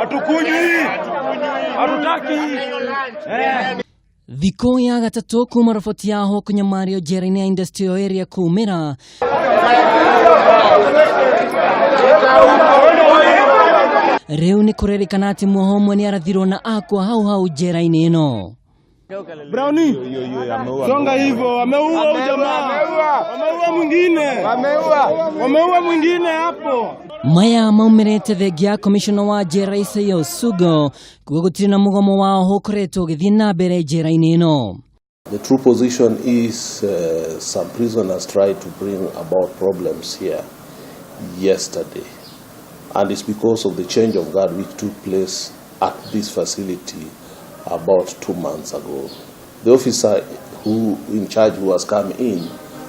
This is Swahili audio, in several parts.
Hatukunywi. Hatutaki. Thiku ya gatatu kuma Roboti ya Ohwo kunyamario njera-ini ya industrial area kumira. Riu Nikurerikana ati mwohwo ni arathirwo na akua hau njera-ini ino. Brownie. Songa hivyo, wameua ujamaa. Wameua mwingine hapo. Maya maumirite thengia kamishina wa njera Isaiah Osugo kuga gutiri na mugomo wa Ohwo ukoretwo ugithii nambere njera-ini ino. The true position is some prisoners tried to bring about problems here yesterday, and it's because of the change of guard which took place at this facility about 2 months ago. The officer who has come in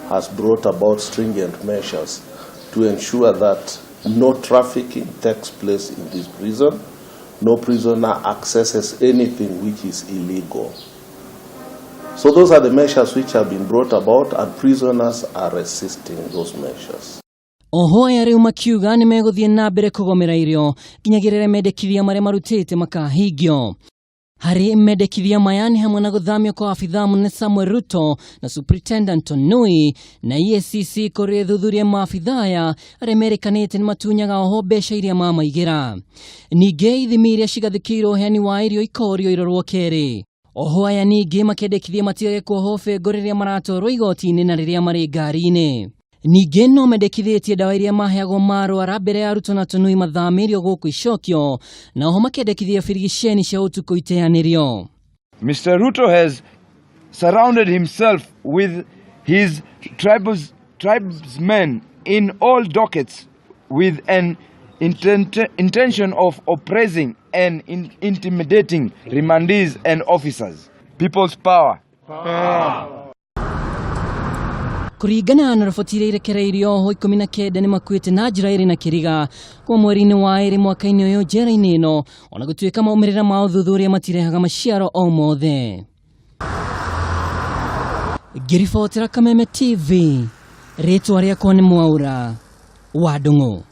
has brought about stringent measures to ensure that no trafficking takes place in this prison, no prisoner accesses anything which is illegal. So those are the measures which have been brought about, and prisoners are resisting those measures. Ohwo ariu makiuga ni meguthii nambere kugomera irio ginyagirire mendekithia maria marutite makahingio. Hari mendekithia maya ni hamwe na guthamio kwa maabithaa munene Ruto na Superintendent Ndung'u na EACC kuri thuthuria maabithaa aya aria merikanite ni matunyaga Ohwo mbeca iria mamaigira. Ningi ithimi iria cigathikirwo heani wa irio ikorio irorwo keri. Ohwo aya ningi makendekithia matigage kuohwo bengo riria maratwarwo igoti-ini na riria mari ngari-ini. Ningi no mendekithitie dawa iria maheagwo marwara mbere ya Ruto na Ndung'u mathamirio guku icokio na oho makendekithia firigisheni cia utuku iteanirio. Mr. Ruto has surrounded himself with his tribesmen in all dockets with an intention of oppressing and intimidating remandees and officers. People's power. Kuringana na Roboti iria irekereirio Ohwo 19 ni makuite na njira iri na kiriga kwa mweri-ini wa iri mwaka-ini uyu njera-ini ino, ona gutuika maumirira ma uthuthuria matirehaga maciaro o mothe. Ngiribotera Kameme TV, ritwa riakwa ni Mwaura wa Ndung'u.